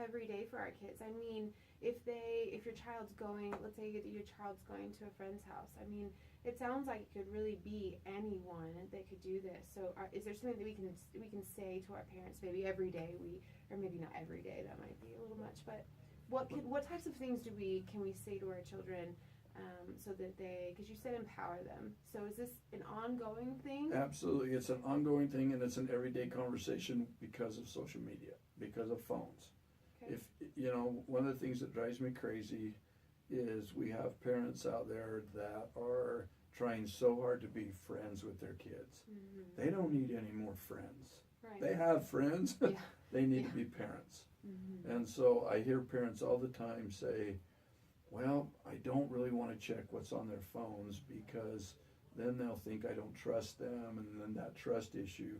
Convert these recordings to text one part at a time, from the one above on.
every day for our kids. I mean, if your child's going, let's say your child's going to a friend's house, I mean, it sounds like it could really be anyone that could do this. So is there something that we can say to our parents maybe every day, or maybe not every day, that might be a little much, but what types of things can we say to our children so that because you said empower them. So is this an ongoing thing? Absolutely. It's an ongoing thing, and it's an everyday conversation because of social media, because of phones. Okay. If one of the things that drives me crazy is we have parents out there that are trying so hard to be friends with their kids. Mm-hmm. They don't need any more friends. Right. They have friends. Yeah. They need to be parents. Mm-hmm. And so I hear parents all the time say, well, I don't really want to check what's on their phones because then they'll think I don't trust them, and then that trust issue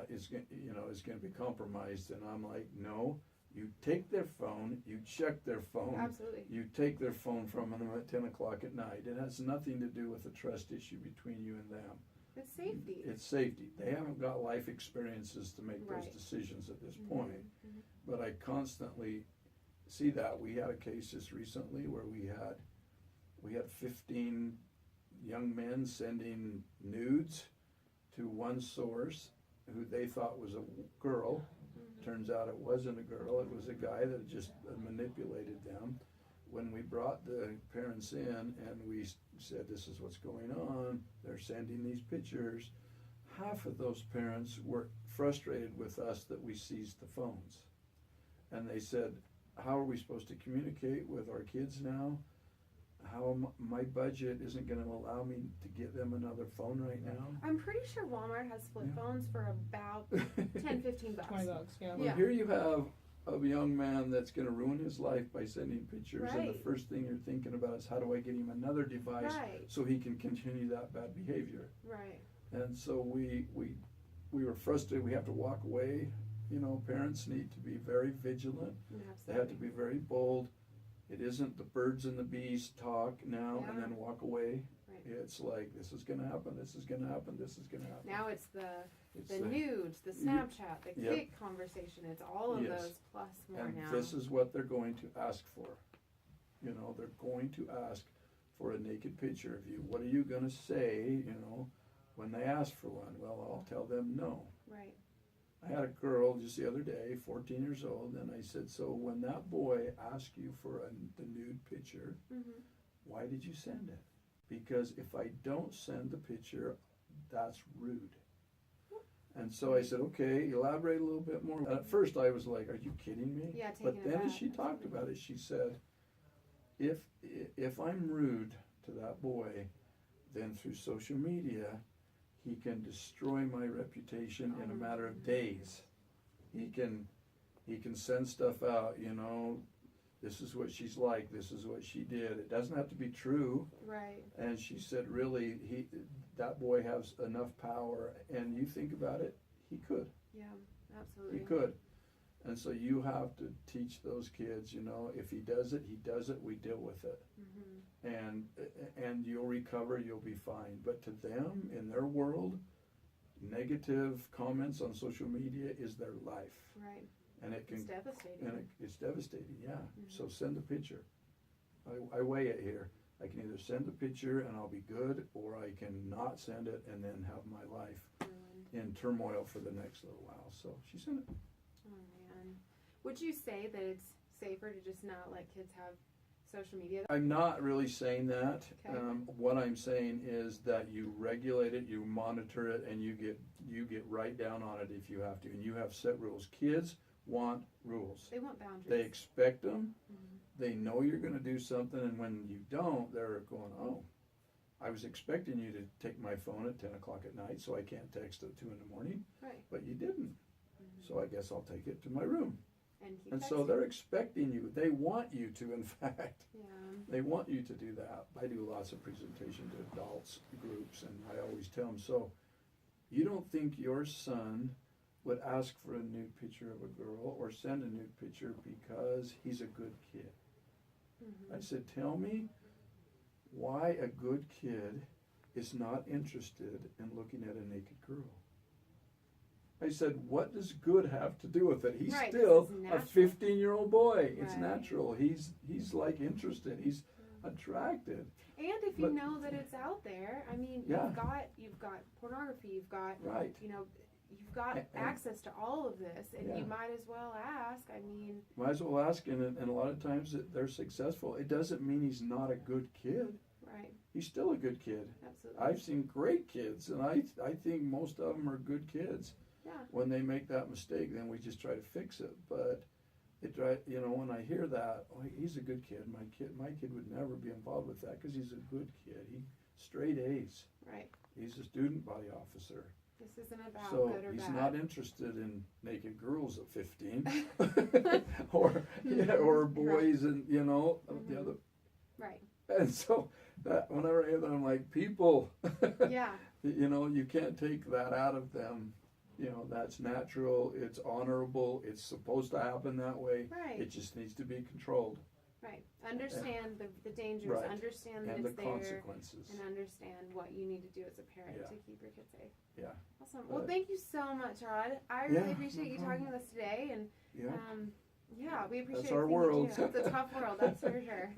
is going to be compromised. And I'm like, no, you take their phone, you check their phone. Absolutely. You take their phone from them at 10 o'clock at night. It has nothing to do with the trust issue between you and them. It's safety. It's safety. They haven't got life experiences to make those decisions at this point. Mm-hmm. But I constantly see that. We had a case just recently where we had 15 young men sending nudes to one source who they thought was a girl. Mm-hmm. Turns out it wasn't a girl. It was a guy that just manipulated them. When we brought the parents in and we said, this is what's going on, they're sending these pictures, half of those parents were frustrated with us that we seized the phones. And they said, how are we supposed to communicate with our kids now? How my budget isn't going to allow me to get them another phone right now. I'm pretty sure Walmart has flip phones for about $10, $15. $20, yeah. Well, here you have a young man that's going to ruin his life by sending pictures, and the first thing you're thinking about is how do I get him another device so he can continue that bad behavior. Right. And so we were frustrated. We have to walk away. Parents need to be very vigilant. Absolutely. They have to be very bold. It isn't the birds and the bees talk now and then walk away. Right. It's like, this is going to happen, this is going to happen, this is going to happen. Now it's the nudes, the Snapchat, the Kik conversation. It's all of those plus more and now. This is what they're going to ask for. They're going to ask for a naked picture of you. What are you going to say, when they ask for one? Well, I'll tell them no. Right. I had a girl just the other day, 14 years old, and I said, so when that boy asked you for the nude picture, why did you send it? Because if I don't send the picture, that's rude. And so I said, okay, elaborate a little bit more. And at first I was like, are you kidding me? Yeah, but then as she talked about it, she said, if I'm rude to that boy, then through social media, he can destroy my reputation in a matter of days. He can send stuff out, this is what she's like, this is what she did. It doesn't have to be true. Right. And she said, really, that boy has enough power. And you think about it, he could. Yeah, absolutely. He could. And so you have to teach those kids, if he does it, we deal with it. Mm-hmm. And you'll recover, you'll be fine. But to them, in their world, negative comments on social media is their life. Right. And it's devastating. And it's devastating, yeah. Mm-hmm. So send a picture. I weigh it here. I can either send the picture and I'll be good, or I can not send it and then have my life in turmoil for the next little while. So she sent it. Oh, man. Would you say that it's safer to just not let kids have social media? I'm not really saying that. Okay. What I'm saying is that you regulate it, you monitor it, and you get right down on it if you have to. And you have set rules. Kids want rules. They want boundaries. They expect them. Mm-hmm. They know you're going to do something, and when you don't, they're going, oh, I was expecting you to take my phone at 10 o'clock at night so I can't text at 2 in the morning. Right. But you didn't. So I guess I'll take it to my room. And so they're expecting you. They want you to, in fact. Yeah. They want you to do that. I do lots of presentation to adults groups, and I always tell them, so you don't think your son would ask for a nude picture of a girl or send a nude picture because he's a good kid? Mm-hmm. I said, tell me why a good kid is not interested in looking at a naked girl. I said, what does good have to do with it? He's Right, still this is a natural. 15-year-old boy. It's Right. natural. He's like interested. He's attracted. And if you But- know that it's out there, I mean, Yeah. you've got pornography, you've got, Right. you know, you've got And- access to all of this, and Yeah. you might as well ask. I mean, Might as well ask, and a lot of times they're successful. It doesn't mean he's not a good kid. right, He's still a good kid. absolutely. I've seen great kids, and I think most of them are good kids. Yeah. When they make that mistake, then we just try to fix it. But when I hear that, oh, he's a good kid. My kid would never be involved with that because he's a good kid. He straight A's. Right. He's a student body officer. This isn't about So good or he's bad. not interested in naked girls at 15, or boys, and of the other. Right. And so that whenever I hear that, I'm like, people, Yeah. you can't take that out of them. That's natural. It's honorable. It's supposed to happen that way. Right. It just needs to be controlled. Right. Understand the dangers. Right. Understand that And the it's there. consequences. And understand what you need to do as a parent Yeah. to keep your kids safe. Yeah. Awesome. Well, But- thank you so much, Rod. I really Yeah, appreciate you no talking with us today, and Yeah. Yeah, we appreciate That's our everything you world. do. It's a tough world, that's for sure.